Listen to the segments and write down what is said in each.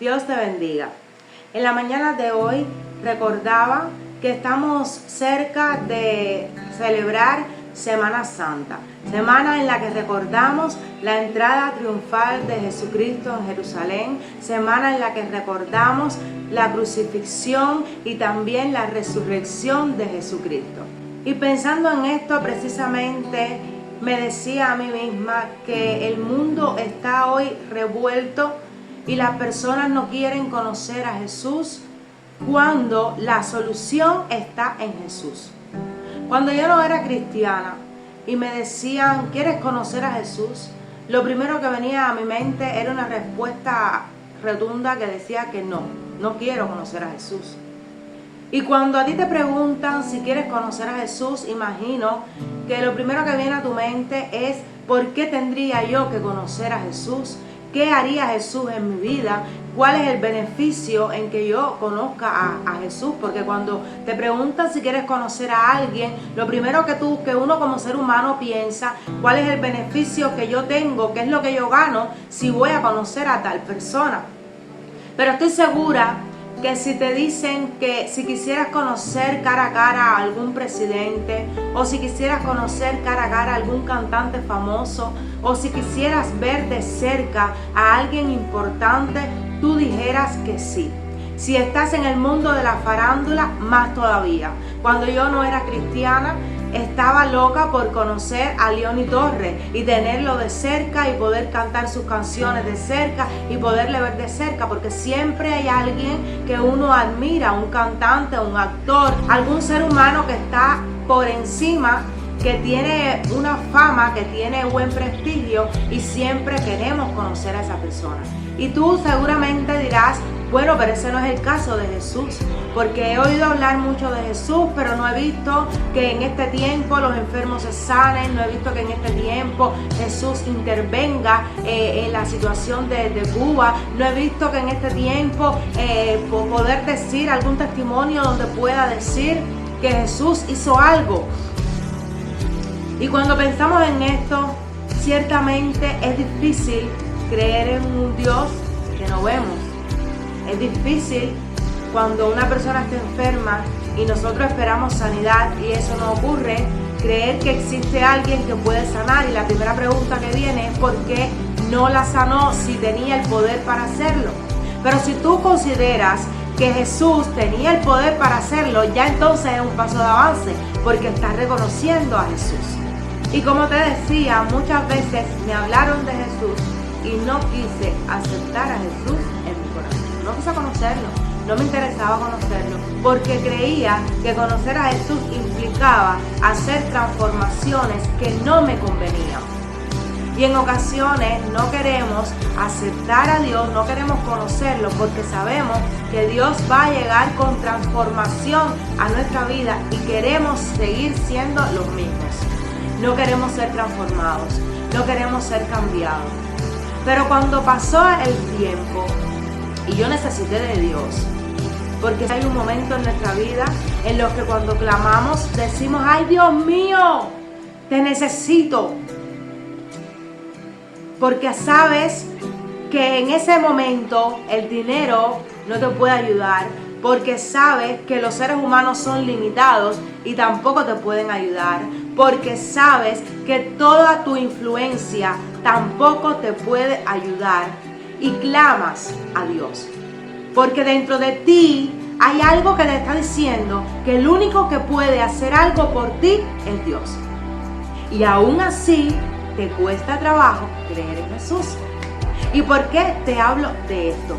Dios te bendiga. En la mañana de hoy recordaba que estamos cerca de celebrar Semana Santa, semana en la que recordamos la entrada triunfal de Jesucristo en Jerusalén, semana en la que recordamos la crucifixión y también la resurrección de Jesucristo. Y pensando en esto precisamente, me decía a mí misma que el mundo está hoy revuelto y las personas no quieren conocer a Jesús cuando la solución está en Jesús. Cuando yo no era cristiana y me decían, ¿quieres conocer a Jesús? Lo primero que venía a mi mente era una respuesta rotunda que decía que no quiero conocer a Jesús. Y cuando a ti te preguntan si quieres conocer a Jesús, imagino que lo primero que viene a tu mente es ¿por qué tendría yo que conocer a Jesús? ¿Qué haría Jesús en mi vida? ¿Cuál es el beneficio en que yo conozca a Jesús? Porque cuando te preguntan si quieres conocer a alguien, lo primero que uno como ser humano piensa, ¿cuál es el beneficio que yo tengo? ¿Qué es lo que yo gano si voy a conocer a tal persona? Pero estoy segura que si te dicen que si quisieras conocer cara a cara a algún presidente, o si quisieras conocer cara a cara a algún cantante famoso, o si quisieras ver de cerca a alguien importante, tú dijeras que sí. Si estás en el mundo de la farándula, más todavía. Cuando yo no era cristiana, estaba loca por conocer a Leoni Torres y tenerlo de cerca y poder cantar sus canciones de cerca y poderle ver de cerca, porque siempre hay alguien que uno admira, un cantante, un actor, algún ser humano que está por encima, que tiene una fama, que tiene buen prestigio y siempre queremos conocer a esa persona. Y tú seguramente dirás, bueno, pero ese no es el caso de Jesús, porque he oído hablar mucho de Jesús, pero no he visto que en este tiempo los enfermos se sanen, no he visto que en este tiempo Jesús intervenga en la situación de Cuba, no he visto que en este tiempo poder decir algún testimonio donde pueda decir que Jesús hizo algo. Y cuando pensamos en esto, ciertamente es difícil creer en un Dios que no vemos. Es difícil cuando una persona está enferma y nosotros esperamos sanidad y eso no ocurre, creer que existe alguien que puede sanar. Y la primera pregunta que viene es ¿por qué no la sanó si tenía el poder para hacerlo? Pero si tú consideras que Jesús tenía el poder para hacerlo, ya entonces es un paso de avance, porque estás reconociendo a Jesús. Y como te decía, muchas veces me hablaron de Jesús y no quise aceptar a Jesús en mi corazón. No quise conocerlo, no me interesaba conocerlo, porque creía que conocer a Jesús implicaba hacer transformaciones que no me convenían. Y en ocasiones no queremos aceptar a Dios, no queremos conocerlo, porque sabemos que Dios va a llegar con transformación a nuestra vida y queremos seguir siendo los mismos. No queremos ser transformados, no queremos ser cambiados. Pero cuando pasó el tiempo y yo necesité de Dios, porque hay un momento en nuestra vida en los que cuando clamamos decimos, ¡ay Dios mío! Te necesito. Porque sabes que en ese momento el dinero no te puede ayudar, porque sabes que los seres humanos son limitados y tampoco te pueden ayudar, porque sabes que toda tu influencia tampoco te puede ayudar y clamas a Dios. Porque dentro de ti hay algo que te está diciendo que el único que puede hacer algo por ti es Dios. Y aún así te cuesta trabajo creer en Jesús. ¿Y por qué te hablo de esto?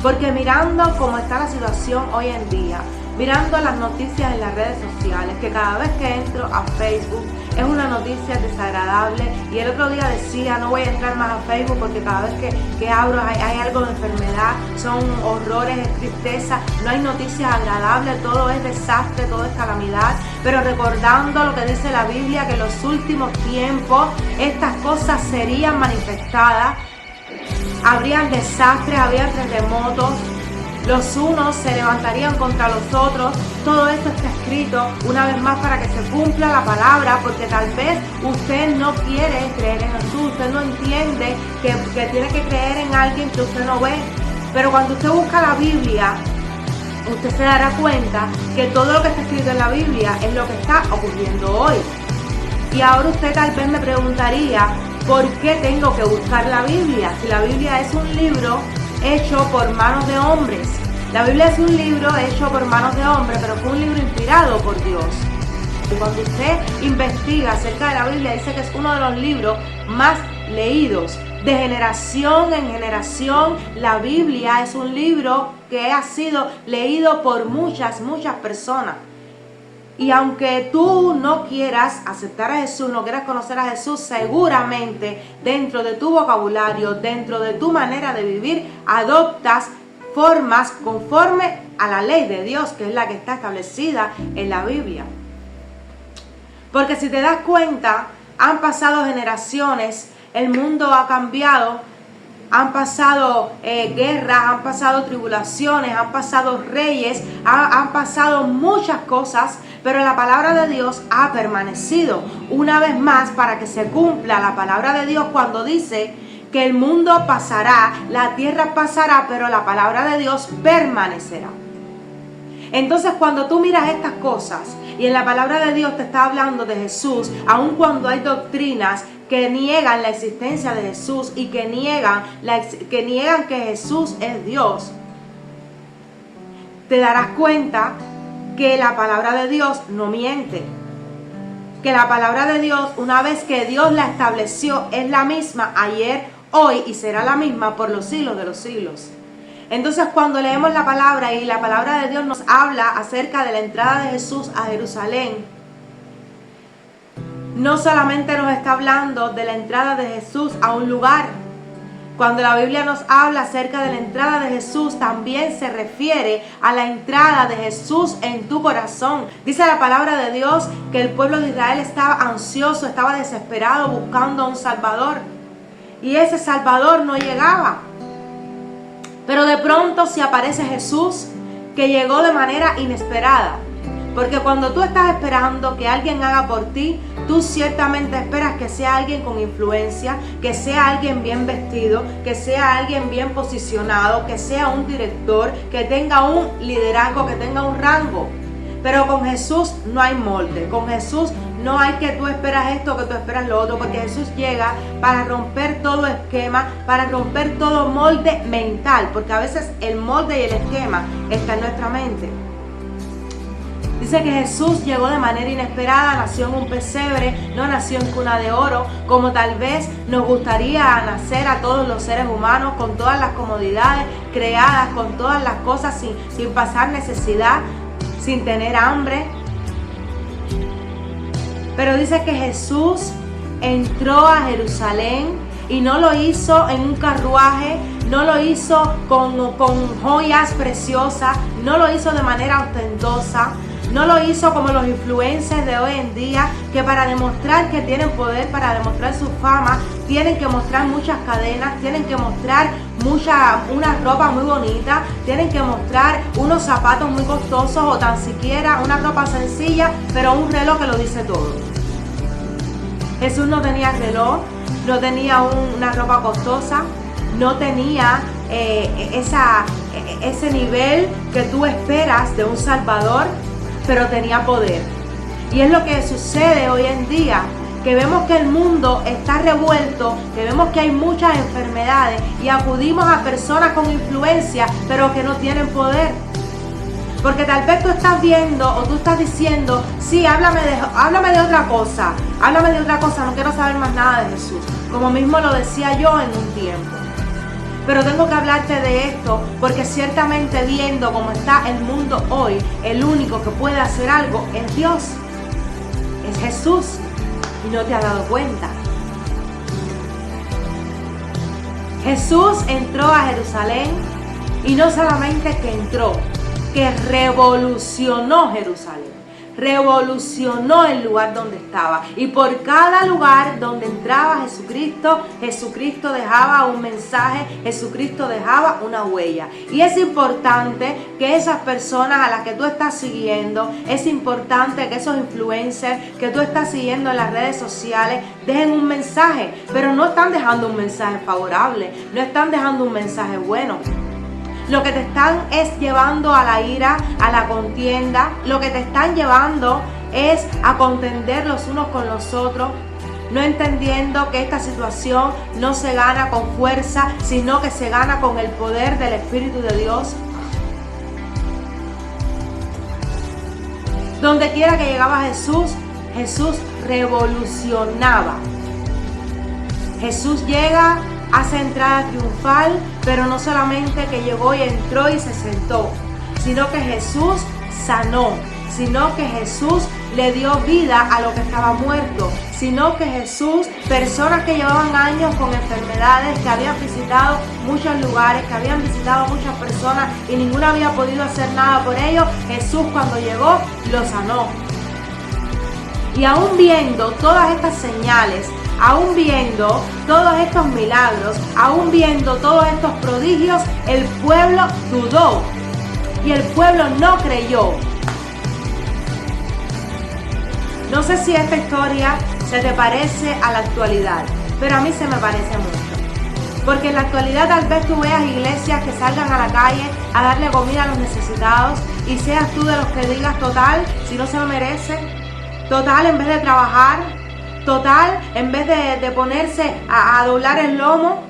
Porque mirando cómo está la situación hoy en día, mirando las noticias en las redes sociales, que cada vez que entro a Facebook es una noticia desagradable, y el otro día decía, no voy a entrar más a Facebook porque cada vez que abro hay algo de enfermedad, son horrores, es tristeza, no hay noticias agradables, todo es desastre, todo es calamidad. Pero recordando lo que dice la Biblia, que en los últimos tiempos estas cosas serían manifestadas, habrían desastres, habría terremotos, los unos se levantarían contra los otros. Todo esto está escrito una vez más para que se cumpla la palabra, porque tal vez usted no quiere creer en Jesús, usted no entiende que tiene que creer en alguien que usted no ve. Pero cuando usted busca la Biblia, usted se dará cuenta que todo lo que está escrito en la Biblia es lo que está ocurriendo hoy. Y ahora usted tal vez me preguntaría, ¿por qué tengo que buscar la Biblia? Si la Biblia es un libro hecho por manos de hombres. La Biblia es un libro hecho por manos de hombres, pero fue un libro inspirado por Dios. Y cuando usted investiga acerca de la Biblia, dice que es uno de los libros más leídos. De generación en generación, la Biblia es un libro que ha sido leído por muchas personas. Y aunque tú no quieras aceptar a Jesús, no quieras conocer a Jesús, seguramente dentro de tu vocabulario, dentro de tu manera de vivir, adoptas formas conforme a la ley de Dios, que es la que está establecida en la Biblia. Porque si te das cuenta, han pasado generaciones, el mundo ha cambiado, han pasado guerras, han pasado tribulaciones, han pasado reyes, han pasado muchas cosas, pero la palabra de Dios ha permanecido. Una vez más, para que se cumpla la palabra de Dios cuando dice que el mundo pasará, la tierra pasará, pero la palabra de Dios permanecerá. Entonces, cuando tú miras estas cosas y en la palabra de Dios te está hablando de Jesús, aun cuando hay doctrinas que niegan la existencia de Jesús y que niegan que Jesús es Dios, te darás cuenta que la palabra de Dios no miente. Que la palabra de Dios, una vez que Dios la estableció, es la misma ayer, hoy y será la misma por los siglos de los siglos. Entonces, cuando leemos la palabra y la palabra de Dios nos habla acerca de la entrada de Jesús a Jerusalén, no solamente nos está hablando de la entrada de Jesús a un lugar. Cuando la Biblia nos habla acerca de la entrada de Jesús, también se refiere a la entrada de Jesús en tu corazón. Dice la palabra de Dios que el pueblo de Israel estaba ansioso, estaba desesperado buscando a un Salvador. Y ese Salvador no llegaba. Pero de pronto se aparece Jesús, que llegó de manera inesperada. Porque cuando tú estás esperando que alguien haga por ti, tú ciertamente esperas que sea alguien con influencia, que sea alguien bien vestido, que sea alguien bien posicionado, que sea un director, que tenga un liderazgo, que tenga un rango. Pero con Jesús no hay molde, con Jesús no hay que tú esperas esto, que tú esperas lo otro, porque Jesús llega para romper todo esquema, para romper todo molde mental, porque a veces el molde y el esquema está en nuestra mente. Dice que Jesús llegó de manera inesperada, nació en un pesebre, no nació en cuna de oro, como tal vez nos gustaría nacer a todos los seres humanos, con todas las comodidades creadas, con todas las cosas sin pasar necesidad, sin tener hambre. Pero dice que Jesús entró a Jerusalén y no lo hizo en un carruaje, no lo hizo con joyas preciosas, no lo hizo de manera ostentosa. No lo hizo como los influencers de hoy en día, que para demostrar que tienen poder, para demostrar su fama, tienen que mostrar muchas cadenas, tienen que mostrar una ropa muy bonita, tienen que mostrar unos zapatos muy costosos o tan siquiera una ropa sencilla, pero un reloj que lo dice todo. Jesús no tenía reloj, no tenía una ropa costosa, no tenía ese nivel que tú esperas de un Salvador, pero tenía poder. Y es lo que sucede hoy en día, que vemos que el mundo está revuelto, que vemos que hay muchas enfermedades y acudimos a personas con influencia, pero que no tienen poder. Porque tal vez tú estás viendo o tú estás diciendo, sí, háblame de otra cosa, no quiero saber más nada de Jesús, como mismo lo decía yo en un tiempo. Pero tengo que hablarte de esto porque ciertamente, viendo cómo está el mundo hoy, el único que puede hacer algo es Dios, es Jesús, y no te has dado cuenta. Jesús entró a Jerusalén y no solamente que entró, que revolucionó Jerusalén. Revolucionó el lugar donde estaba, y por cada lugar donde entraba Jesucristo dejaba un mensaje, Jesucristo dejaba una huella. Y es importante que esas personas a las que tú estás siguiendo, es importante que esos influencers que tú estás siguiendo en las redes sociales dejen un mensaje, pero no están dejando un mensaje favorable, no están dejando un mensaje bueno. lo que te están es llevando a la ira, a la contienda, lo que te están llevando es a contender los unos con los otros, no entendiendo que esta situación no se gana con fuerza, sino que se gana con el poder del Espíritu de Dios. Donde quiera que llegaba Jesús, Jesús revolucionaba. Jesús llega, hace entrada triunfal, pero no solamente que llegó y entró y se sentó, sino que Jesús sanó, sino que Jesús le dio vida a lo que estaba muerto, sino que Jesús, personas que llevaban años con enfermedades, que habían visitado muchos lugares, que habían visitado muchas personas y ninguna había podido hacer nada por ellos, Jesús cuando llegó lo sanó. Y aún viendo todas estas señales, aún viendo todos estos milagros, aún viendo todos estos prodigios, el pueblo dudó y el pueblo no creyó. No sé si esta historia se te parece a la actualidad, pero a mí se me parece mucho. Porque en la actualidad tal vez tú veas iglesias que salgan a la calle a darle comida a los necesitados y seas tú de los que digas, total, si no se lo merece, total, en vez de trabajar, total, en vez de ponerse a doblar el lomo.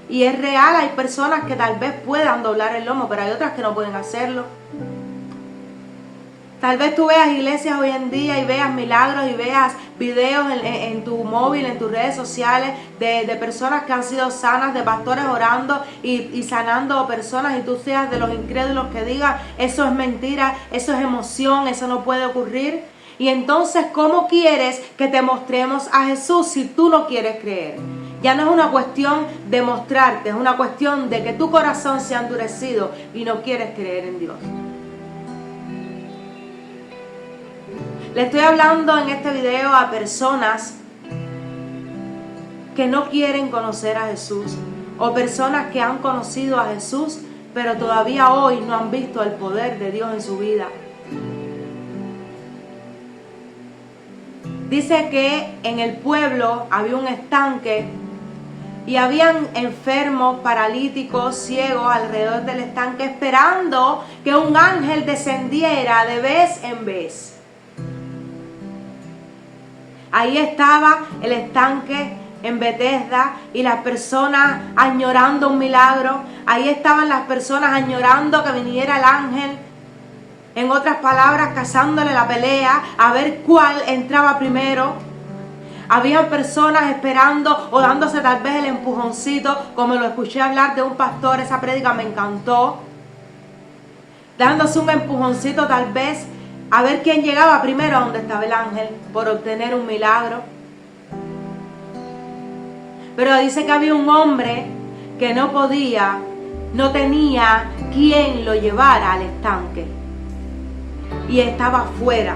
Y es real, hay personas que tal vez puedan doblar el lomo, pero hay otras que no pueden hacerlo. Tal vez tú veas iglesias hoy en día y veas milagros y veas videos en tu móvil, en tus redes sociales de personas que han sido sanas, de pastores orando y sanando personas, y tú seas de los incrédulos que digan, eso es mentira, eso es emoción, eso no puede ocurrir. Y entonces, ¿cómo quieres que te mostremos a Jesús si tú no quieres creer? Ya no es una cuestión de mostrarte, es una cuestión de que tu corazón se ha endurecido y no quieres creer en Dios. Le estoy hablando en este video a personas que no quieren conocer a Jesús, o personas que han conocido a Jesús, pero todavía hoy no han visto el poder de Dios en su vida. Dice que en el pueblo había un estanque y habían enfermos, paralíticos, ciegos alrededor del estanque, esperando que un ángel descendiera de vez en vez. Ahí estaba el estanque en Betesda y las personas añorando un milagro. Ahí estaban las personas añorando que viniera el ángel. En otras palabras, cazándole la pelea a ver cuál entraba primero. Habían personas esperando o dándose tal vez el empujoncito, como lo escuché hablar de un pastor, esa prédica me encantó. Dándose un empujoncito tal vez a ver quién llegaba primero a donde estaba el ángel por obtener un milagro. Pero dice que había un hombre que no podía, no tenía quien lo llevara al estanque. Y estaba fuera.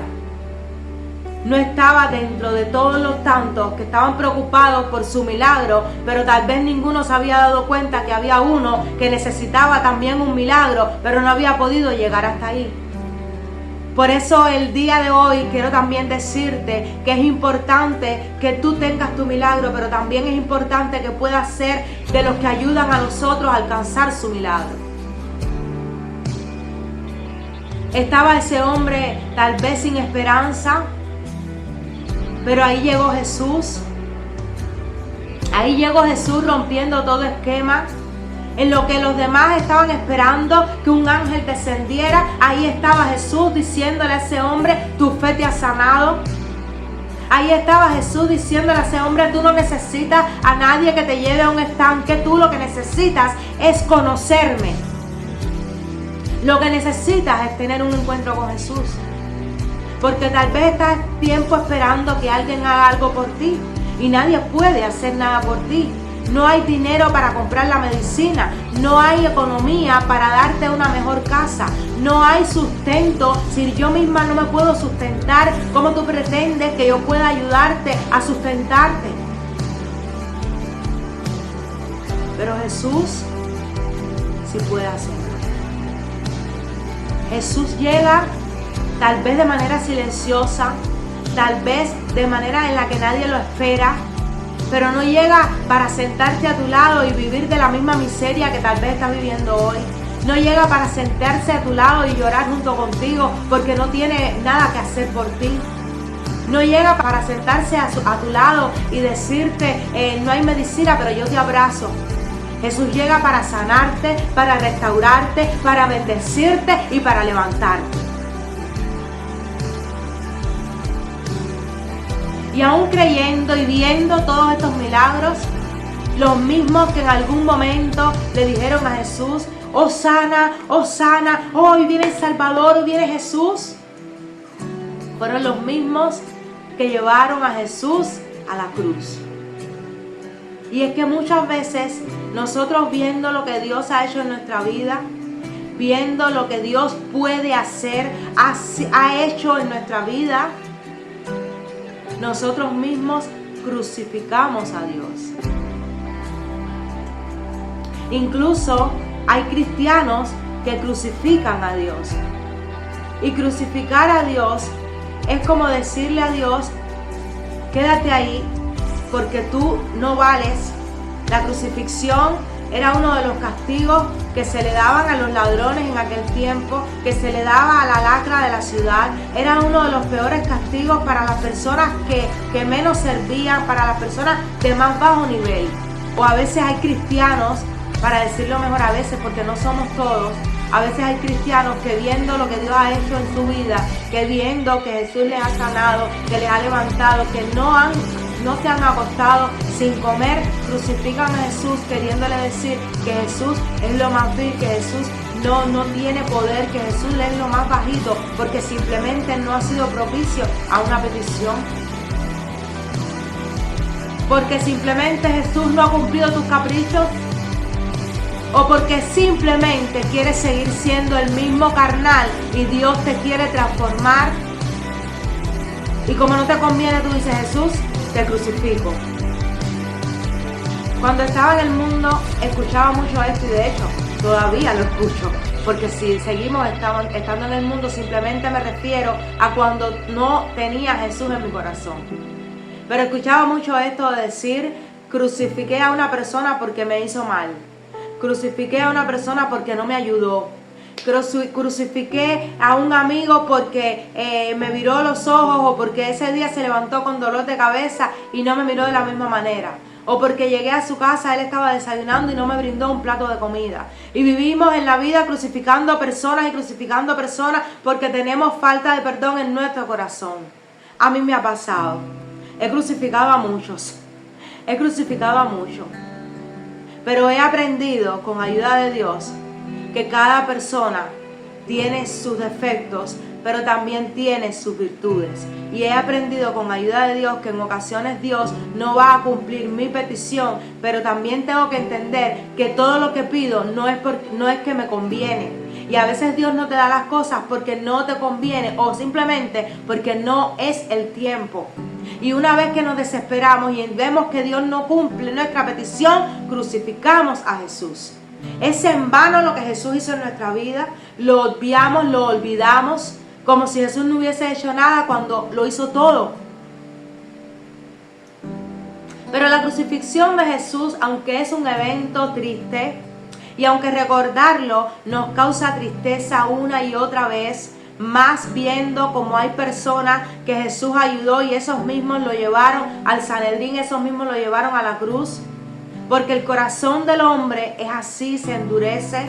No estaba dentro de todos los tantos que estaban preocupados por su milagro, pero tal vez ninguno se había dado cuenta que había uno que necesitaba también un milagro, pero no había podido llegar hasta ahí. Por eso el día de hoy quiero también decirte que es importante que tú tengas tu milagro, pero también es importante que puedas ser de los que ayudan a los otros a alcanzar su milagro. Estaba ese hombre tal vez sin esperanza, pero ahí llegó Jesús. Ahí llegó Jesús rompiendo todo esquema. En lo que los demás estaban esperando que un ángel descendiera, ahí estaba Jesús diciéndole a ese hombre, tu fe te ha sanado. Ahí estaba Jesús diciéndole a ese hombre, tú no necesitas a nadie que te lleve a un estanque, tú lo que necesitas es conocerme. Lo que necesitas es tener un encuentro con Jesús. Porque tal vez estás tiempo esperando que alguien haga algo por ti y nadie puede hacer nada por ti. No hay dinero para comprar la medicina, no hay economía para darte una mejor casa, no hay sustento. Si yo misma no me puedo sustentar, ¿cómo tú pretendes que yo pueda ayudarte a sustentarte? Pero Jesús sí puede hacerlo. Jesús llega tal vez de manera silenciosa, tal vez de manera en la que nadie lo espera. pero no llega para sentarte a tu lado y vivir de la misma miseria que tal vez estás viviendo hoy. No llega para sentarse a tu lado y llorar junto contigo porque no tiene nada que hacer por ti. No llega para sentarse a tu lado y decirte, no hay medicina, pero yo te abrazo. Jesús llega para sanarte, para restaurarte, para bendecirte y para levantarte. Y aún creyendo y viendo todos estos milagros, los mismos que en algún momento le dijeron a Jesús, Hosana, Hosana, hoy viene el Salvador, hoy viene Jesús, fueron los mismos que llevaron a Jesús a la cruz. Y es que muchas veces nosotros viendo lo que Dios ha hecho en nuestra vida, viendo lo que Dios puede hacer, ha hecho en nuestra vida, nosotros mismos crucificamos a Dios. Incluso hay cristianos que crucifican a Dios. Y crucificar a Dios es como decirle a Dios, quédate ahí porque tú no vales. La crucifixión era uno de los castigos que se le daban a los ladrones en aquel tiempo, que se le daba a la lacra de la ciudad. Era uno de los peores castigos para las personas que menos servían, para las personas de más bajo nivel. O a veces hay cristianos, para decirlo mejor a veces porque no somos todos, a veces hay cristianos que viendo lo que Dios ha hecho en su vida, que viendo que Jesús les ha sanado, que les ha levantado, que no se han acostado sin comer, crucifican a Jesús queriéndole decir que Jesús es lo más vil, que Jesús no tiene poder, que Jesús es lo más bajito, porque simplemente no ha sido propicio a una petición. Porque simplemente Jesús no ha cumplido tus caprichos. O porque simplemente quieres seguir siendo el mismo carnal y Dios te quiere transformar. Y como no te conviene, tú dices, Jesús, te crucifico. Cuando estaba en el mundo, escuchaba mucho esto y de hecho, todavía lo escucho. Porque si seguimos estando en el mundo, simplemente me refiero a cuando no tenía a Jesús en mi corazón. Pero escuchaba mucho esto de decir, crucifiqué a una persona porque me hizo mal. Crucifiqué a una persona porque no me ayudó. Crucifiqué a un amigo porque me miró los ojos o porque ese día se levantó con dolor de cabeza y no me miró de la misma manera. O porque llegué a su casa, él estaba desayunando y no me brindó un plato de comida. Y vivimos en la vida crucificando personas y crucificando personas porque tenemos falta de perdón en nuestro corazón. A mí me ha pasado. He crucificado a muchos. He crucificado a muchos. Pero he aprendido con ayuda de Dios que cada persona tiene sus defectos, pero también tiene sus virtudes. Y he aprendido con ayuda de Dios que en ocasiones Dios no va a cumplir mi petición, pero también tengo que entender que todo lo que pido no es que me conviene. Y a veces Dios no te da las cosas porque no te conviene o simplemente porque no es el tiempo. Y una vez que nos desesperamos y vemos que Dios no cumple nuestra petición, crucificamos a Jesús. Es en vano lo que Jesús hizo en nuestra vida. Lo obviamos, lo olvidamos, como si Jesús no hubiese hecho nada cuando lo hizo todo. Pero la crucifixión de Jesús, aunque es un evento triste, y aunque recordarlo nos causa tristeza una y otra vez, más viendo como hay personas que Jesús ayudó y esos mismos lo llevaron al Sanedrín, esos mismos lo llevaron a la cruz, porque el corazón del hombre es así, se endurece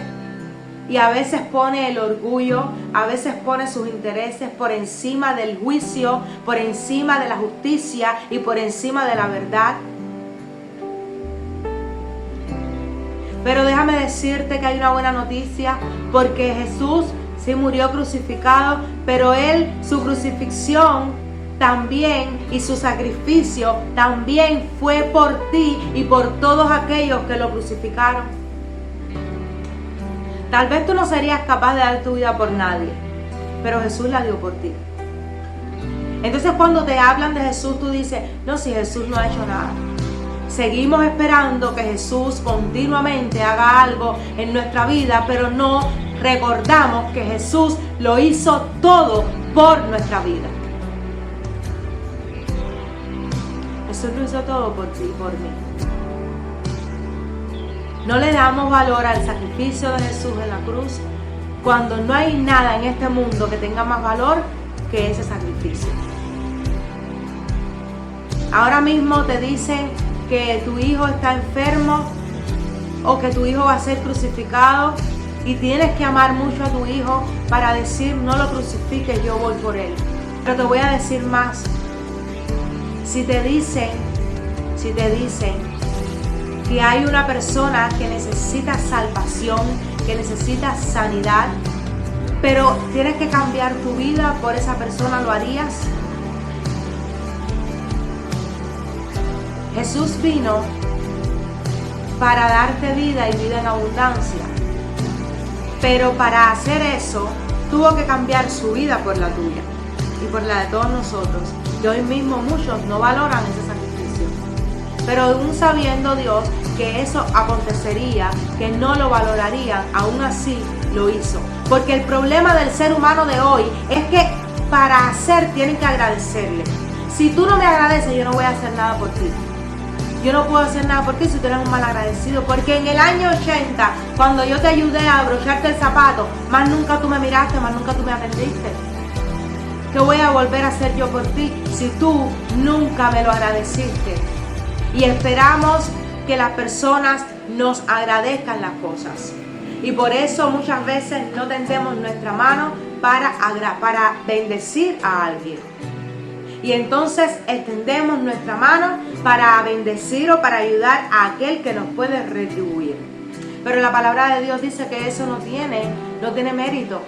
y a veces pone el orgullo, a veces pone sus intereses por encima del juicio, por encima de la justicia y por encima de la verdad. Pero déjame decirte que hay una buena noticia, porque Jesús sí murió crucificado, pero Él, su crucifixión también y su sacrificio también fue por ti y por todos aquellos que lo crucificaron. Tal vez tú no serías capaz de dar tu vida por nadie, pero Jesús la dio por ti. Entonces cuando te hablan de Jesús, tú dices, no, si Jesús no ha hecho nada. Seguimos esperando que Jesús continuamente haga algo en nuestra vida, pero no recordamos que Jesús lo hizo todo por nuestra vida. Jesús Jesús lo hizo todo por ti y por mí. No le damos valor al sacrificio de Jesús en la cruz cuando no hay nada en este mundo que tenga más valor que ese sacrificio. Ahora mismo te dicen que tu hijo está enfermo o que tu hijo va a ser crucificado y tienes que amar mucho a tu hijo para decir no lo crucifiques, yo voy por él. Pero te voy a decir más. Si te dicen que hay una persona que necesita salvación, que necesita sanidad, pero tienes que cambiar tu vida por esa persona, ¿lo harías? Jesús vino para darte vida y vida en abundancia, pero para hacer eso tuvo que cambiar su vida por la tuya y por la de todos nosotros. Y hoy mismo muchos no valoran ese sacrificio, pero aún sabiendo Dios que eso acontecería, que no lo valorarían, aún así lo hizo. Porque el problema del ser humano de hoy es que para hacer tienen que agradecerle. Si tú no me agradeces, yo no voy a hacer nada por ti. Yo no puedo hacer nada por ti si tú eres un mal agradecido. Porque en el año 80, cuando yo te ayudé a abrocharte el zapato, más nunca tú me miraste, más nunca tú me atendiste. ¿Qué voy a volver a hacer yo por ti si tú nunca me lo agradeciste? Y esperamos que las personas nos agradezcan las cosas. Y por eso muchas veces no tendemos nuestra mano para bendecir a alguien. Y entonces extendemos nuestra mano para bendecir o para ayudar a aquel que nos puede retribuir. Pero la palabra de Dios dice que eso no tiene mérito.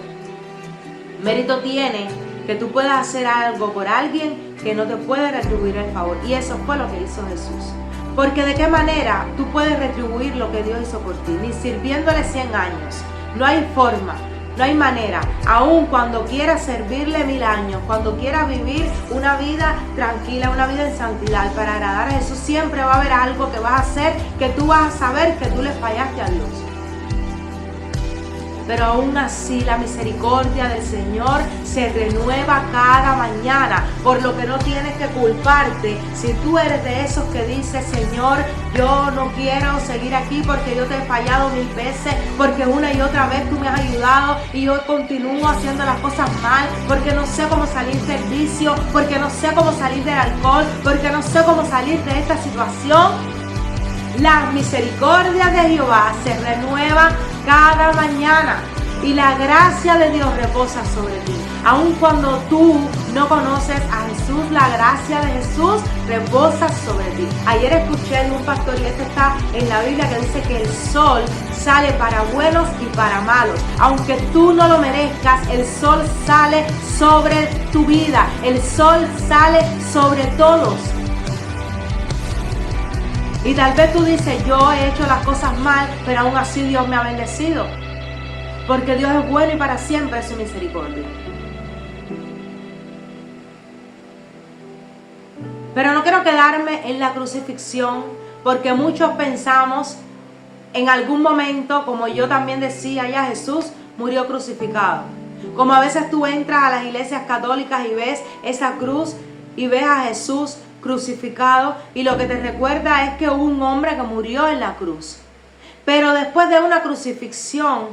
Mérito tiene que tú puedas hacer algo por alguien que no te puede retribuir el favor. Y eso fue lo que hizo Jesús. Porque de qué manera tú puedes retribuir lo que Dios hizo por ti, ni sirviéndole 100 años. No hay forma, no hay manera. Aun cuando quieras servirle 1000 años, cuando quieras vivir una vida tranquila, una vida en santidad para agradar a Jesús, siempre va a haber algo que vas a hacer que tú vas a saber que tú le fallaste a Dios. Pero aún así la misericordia del Señor se renueva cada mañana, por lo que no tienes que culparte. Si tú eres de esos que dices, Señor, yo no quiero seguir aquí porque yo te he fallado 1000 veces, porque una y otra vez tú me has ayudado y yo continúo haciendo las cosas mal, porque no sé cómo salir del vicio, porque no sé cómo salir del alcohol, porque no sé cómo salir de esta situación. Las misericordias de Jehová se renuevan cada mañana y la gracia de Dios reposa sobre ti. Aun cuando tú no conoces a Jesús, la gracia de Jesús reposa sobre ti. Ayer escuché de un pastor, y esto está en la Biblia, que dice que el sol sale para buenos y para malos. Aunque tú no lo merezcas, el sol sale sobre tu vida. El sol sale sobre todos. Y tal vez tú dices, yo he hecho las cosas mal, pero aún así Dios me ha bendecido. Porque Dios es bueno y para siempre es su misericordia. Pero no quiero quedarme en la crucifixión, porque muchos pensamos en algún momento, como yo también decía, ya Jesús murió crucificado. Como a veces tú entras a las iglesias católicas y ves esa cruz y ves a Jesús crucificado, y lo que te recuerda es que hubo un hombre que murió en la cruz. Pero después de una crucifixión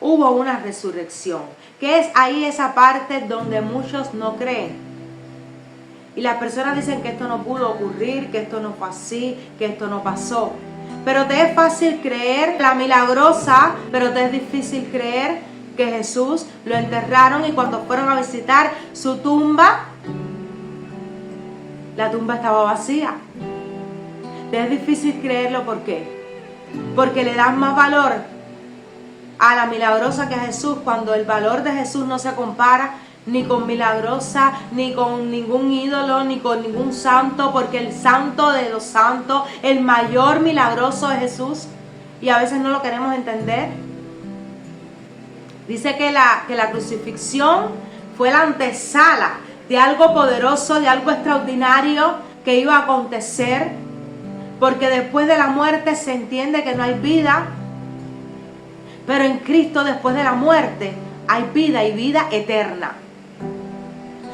hubo una resurrección, que es ahí esa parte donde muchos no creen. Y las personas dicen que esto no pudo ocurrir, que esto no fue así, que esto no pasó. Pero te es fácil creer la milagrosa, pero te es difícil creer que Jesús lo enterraron y cuando fueron a visitar su tumba, la tumba estaba vacía. Te es difícil creerlo, ¿por qué? Porque le das más valor a la milagrosa que a Jesús, cuando el valor de Jesús no se compara ni con milagrosa, ni con ningún ídolo, ni con ningún santo, porque el santo de los santos, el mayor milagroso es Jesús, y a veces no lo queremos entender. Dice que la crucifixión fue la antesala de algo poderoso, de algo extraordinario que iba a acontecer, porque después de la muerte se entiende que no hay vida, pero en Cristo después de la muerte hay vida, y vida eterna.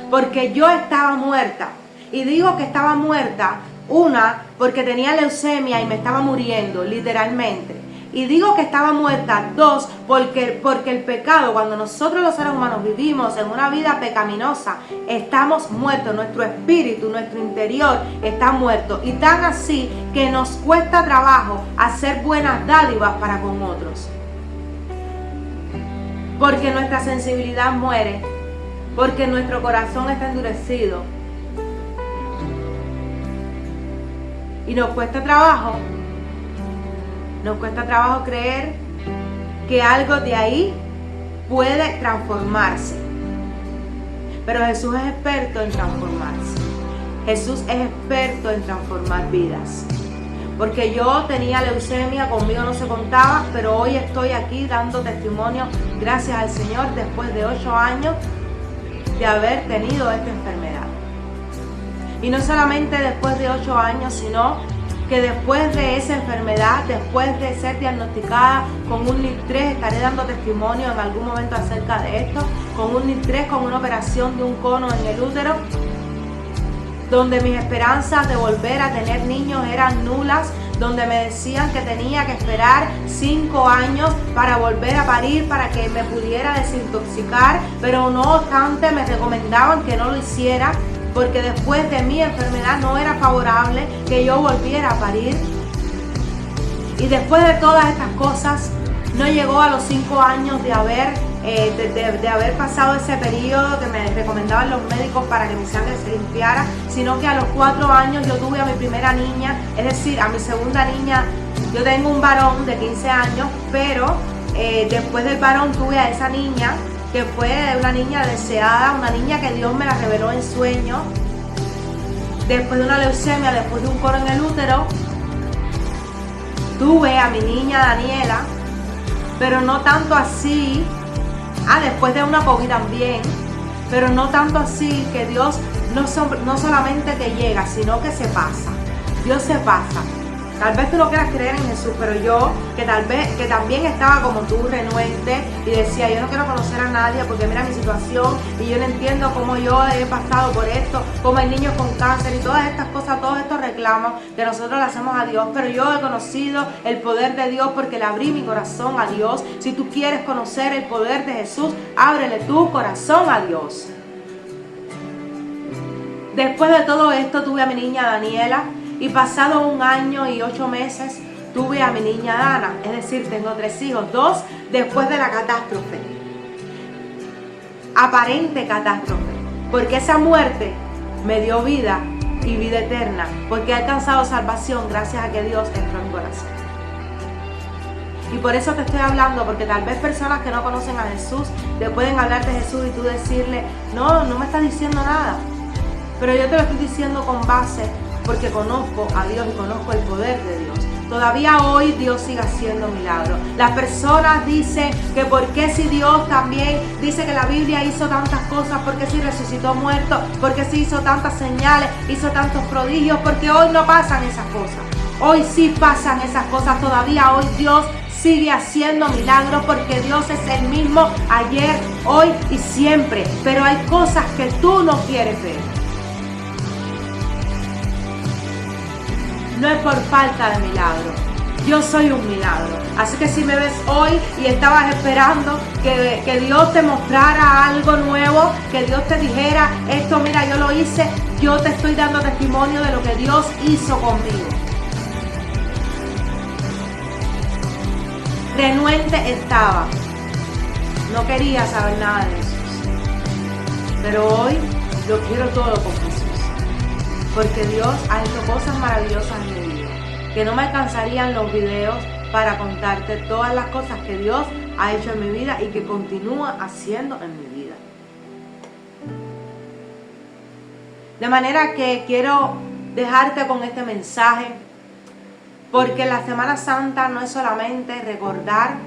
Porque yo estaba muerta, y digo que estaba muerta Una, porque tenía leucemia y me estaba muriendo, literalmente. Y digo que estaba muerta. Dos, porque el pecado, cuando nosotros los seres humanos vivimos en una vida pecaminosa, estamos muertos. Nuestro espíritu, nuestro interior está muerto. Y tan así que nos cuesta trabajo hacer buenas dádivas para con otros. Porque nuestra sensibilidad muere. Porque nuestro corazón está endurecido. Y nos cuesta trabajo creer que algo de ahí puede transformarse. Pero Jesús es experto en transformarse. Jesús es experto en transformar vidas. Porque yo tenía leucemia, conmigo no se contaba, pero hoy estoy aquí dando testimonio, gracias al Señor, después de 8 años de haber tenido esta enfermedad. Y no solamente después de 8 años, sino que después de esa enfermedad, después de ser diagnosticada con un NIL3, estaré dando testimonio en algún momento acerca de esto, con un NIL3, con una operación de un cono en el útero, donde mis esperanzas de volver a tener niños eran nulas, donde me decían que tenía que esperar 5 años para volver a parir, para que me pudiera desintoxicar, pero no obstante me recomendaban que no lo hiciera, porque después de mi enfermedad no era favorable que yo volviera a parir. Y después de todas estas cosas, no llegó a los 5 años de haber pasado ese periodo que me recomendaban los médicos para que mi sangre se limpiara, sino que a los 4 años yo tuve a mi primera niña, es decir, a mi segunda niña. Yo tengo un varón de 15 años, pero después del varón tuve a esa niña, que fue una niña deseada, una niña que Dios me la reveló en sueño, después de una leucemia, después de un cono en el útero. Tuve a mi niña Daniela, pero no tanto así, después de una COVID también, pero no tanto así, que Dios no solamente te llega, sino que se pasa. Dios se pasa. Tal vez tú no quieras creer en Jesús, pero yo, que también estaba como tú, renuente, y decía, yo no quiero conocer a nadie porque mira mi situación, y yo no entiendo cómo yo he pasado por esto, cómo hay niños con cáncer y todas estas cosas, todos estos reclamos que nosotros le hacemos a Dios. Pero yo he conocido el poder de Dios porque le abrí mi corazón a Dios. Si tú quieres conocer el poder de Jesús, ábrele tu corazón a Dios. Después de todo esto tuve a mi niña Daniela, y pasado 1 año y 8 meses tuve a mi niña Dana. Es decir, tengo 3 hijos, 2 después de la catástrofe, aparente catástrofe, porque esa muerte me dio vida y vida eterna, porque he alcanzado salvación gracias a que Dios entró en mi corazón. Y por eso te estoy hablando, porque tal vez personas que no conocen a Jesús te pueden hablar de Jesús y tú decirle, no me estás diciendo nada, pero yo te lo estoy diciendo con base, porque conozco a Dios y conozco el poder de Dios. Todavía hoy Dios sigue haciendo milagros. Las personas dicen que por qué si Dios también dice que la Biblia hizo tantas cosas, por qué si resucitó muertos, por qué si hizo tantas señales, hizo tantos prodigios, porque hoy no pasan esas cosas. Hoy sí pasan esas cosas. Todavía hoy Dios sigue haciendo milagros, porque Dios es el mismo ayer, hoy y siempre. Pero hay cosas que tú no quieres ver. No es por falta de milagro. Yo soy un milagro. Así que si me ves hoy y estabas esperando que Dios te mostrara algo nuevo, que Dios te dijera, esto mira yo lo hice, yo te estoy dando testimonio de lo que Dios hizo conmigo. Renuente estaba. No quería saber nada de Jesús. Pero hoy lo quiero todo con Jesús. Porque Dios ha hecho cosas maravillosas en mi vida, que no me alcanzarían los videos para contarte todas las cosas que Dios ha hecho en mi vida y que continúa haciendo en mi vida. De manera que quiero dejarte con este mensaje, porque la Semana Santa no es solamente recordar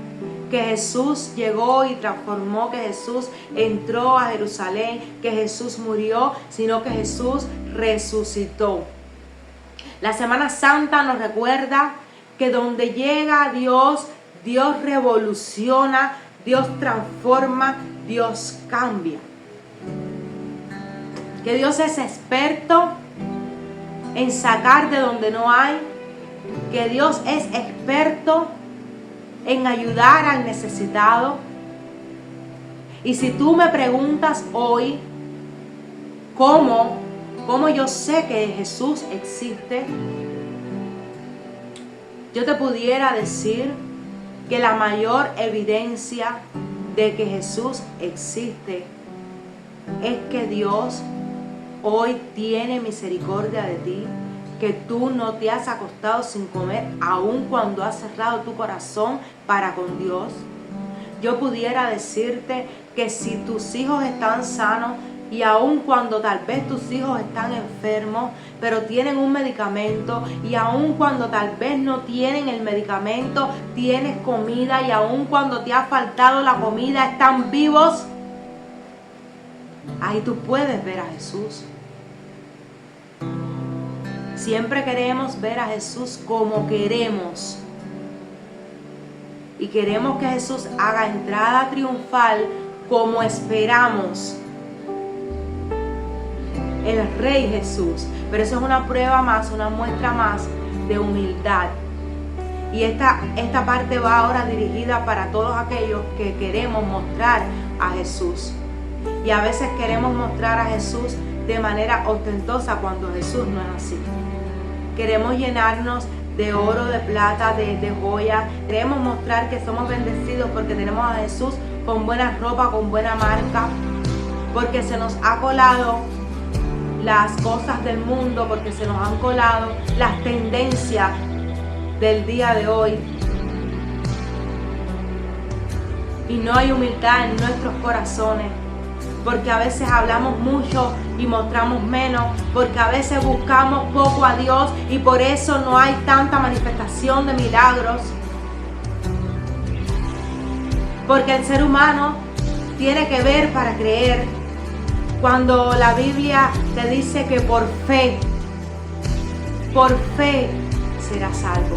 que Jesús llegó y transformó, que Jesús entró a Jerusalén, que Jesús murió, sino que Jesús resucitó. La Semana Santa nos recuerda que donde llega Dios, Dios revoluciona, Dios transforma, Dios cambia. Que Dios es experto en sacar de donde no hay, que Dios es experto en ayudar al necesitado. Y si tú me preguntas hoy cómo yo sé que Jesús existe, yo te pudiera decir que la mayor evidencia de que Jesús existe es que Dios hoy tiene misericordia de ti, que tú no te has acostado sin comer, aun cuando has cerrado tu corazón para con Dios. Yo pudiera decirte que si tus hijos están sanos, y aun cuando tal vez tus hijos están enfermos, pero tienen un medicamento, y aun cuando tal vez no tienen el medicamento, tienes comida, y aun cuando te ha faltado la comida, están vivos. Ahí tú puedes ver a Jesús. Siempre queremos ver a Jesús como queremos. Y queremos que Jesús haga entrada triunfal como esperamos. El Rey Jesús. Pero eso es una prueba más, una muestra más de humildad. Y esta parte va ahora dirigida para todos aquellos que queremos mostrar a Jesús. Y a veces queremos mostrar a Jesús de manera ostentosa cuando Jesús no es así. Queremos llenarnos de oro, de plata, de joyas. Queremos mostrar que somos bendecidos porque tenemos a Jesús con buena ropa, con buena marca. Porque se nos ha colado las cosas del mundo, porque se nos han colado las tendencias del día de hoy. Y no hay humildad en nuestros corazones, porque a veces hablamos mucho y mostramos menos, porque a veces buscamos poco a Dios y por eso no hay tanta manifestación de milagros. Porque el ser humano tiene que ver para creer. Cuando la Biblia te dice que por fe serás salvo.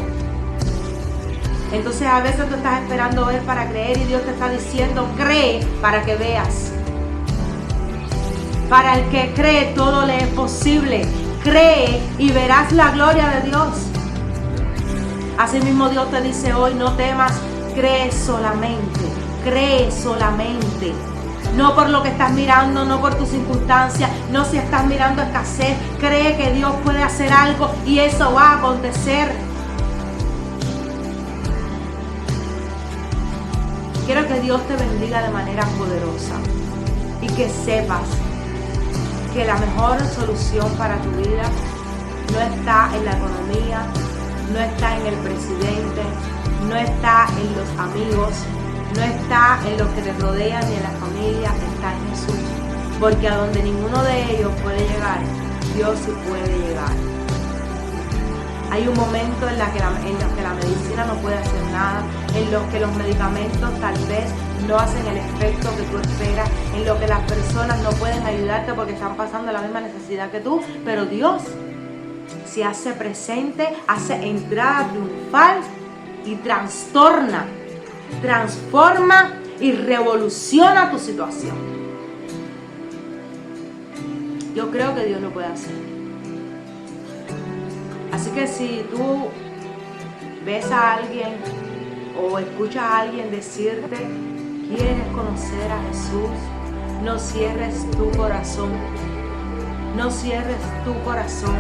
Entonces a veces tú estás esperando ver para creer y Dios te está diciendo, cree para que veas. Para el que cree todo le es posible. Cree y verás la gloria de Dios. Asimismo Dios te dice hoy, no temas, cree solamente. Cree solamente. No por lo que estás mirando, no por tus circunstancias, no si estás mirando escasez. Cree que Dios puede hacer algo y eso va a acontecer. Quiero que Dios te bendiga de manera poderosa y que sepas que la mejor solución para tu vida no está en la economía, no está en el presidente, no está en los amigos, no está en los que te rodean ni en la familia, está en Jesús. Porque a donde ninguno de ellos puede llegar, Dios sí puede llegar. Hay un momento en los que la medicina no puede hacer nada, en los que los medicamentos tal vez no hacen el efecto que tú esperas, en los que las personas no pueden ayudarte porque están pasando la misma necesidad que tú, pero Dios se hace presente, hace entrada triunfal y trastorna, transforma y revoluciona tu situación. Yo creo que Dios lo puede hacer. Así que si tú ves a alguien o escuchas a alguien decirte, quieres conocer a Jesús, no cierres tu corazón. No cierres tu corazón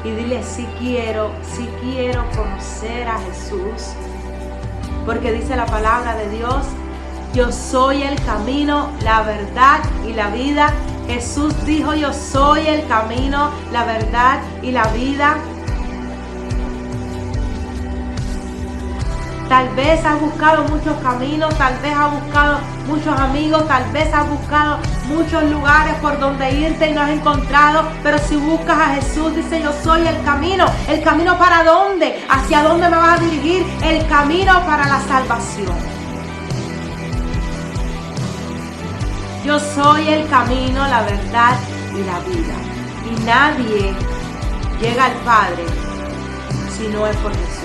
y dile, sí quiero conocer a Jesús. Porque dice la palabra de Dios, yo soy el camino, la verdad y la vida. Jesús dijo, yo soy el camino, la verdad y la vida. Tal vez has buscado muchos caminos, tal vez has buscado muchos amigos, tal vez has buscado muchos lugares por donde irte y no has encontrado. Pero si buscas a Jesús, dice, yo soy el camino. ¿El camino para dónde? ¿Hacia dónde me vas a dirigir? El camino para la salvación. Yo soy el camino, la verdad y la vida. Y nadie llega al Padre si no es por Jesús.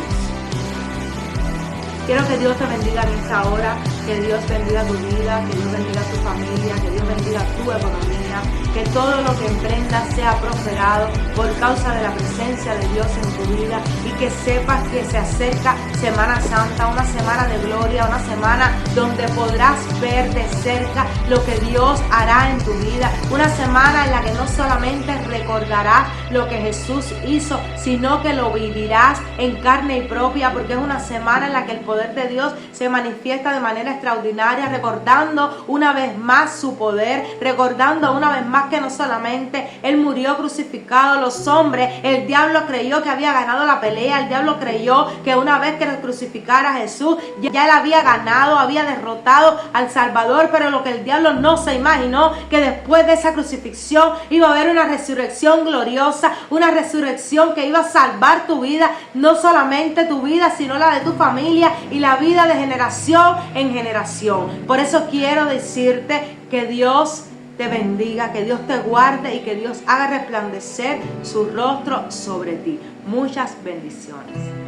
Quiero que Dios te bendiga en esta hora. Que Dios bendiga tu vida, que Dios bendiga tu familia, que Dios bendiga tu economía, que todo lo que emprendas sea prosperado por causa de la presencia de Dios en tu vida, y que sepas que se acerca Semana Santa, una semana de gloria, una semana donde podrás ver de cerca lo que Dios hará en tu vida, una semana en la que no solamente recordarás lo que Jesús hizo, sino que lo vivirás en carne y propia, porque es una semana en la que el poder de Dios se manifiesta de manera extraordinaria, recordando una vez más su poder, recordando una vez más que no solamente Él murió crucificado, los hombres, el diablo creyó que había ganado la pelea, el diablo creyó que una vez que crucificara a Jesús, ya Él había ganado, había derrotado al Salvador, pero lo que el diablo no se imaginó, que después de esa crucifixión iba a haber una resurrección gloriosa, una resurrección que iba a salvar tu vida, no solamente tu vida, sino la de tu familia y la vida de generación en generación. Por eso quiero decirte que Dios te bendiga, que Dios te guarde y que Dios haga resplandecer su rostro sobre ti. Muchas bendiciones.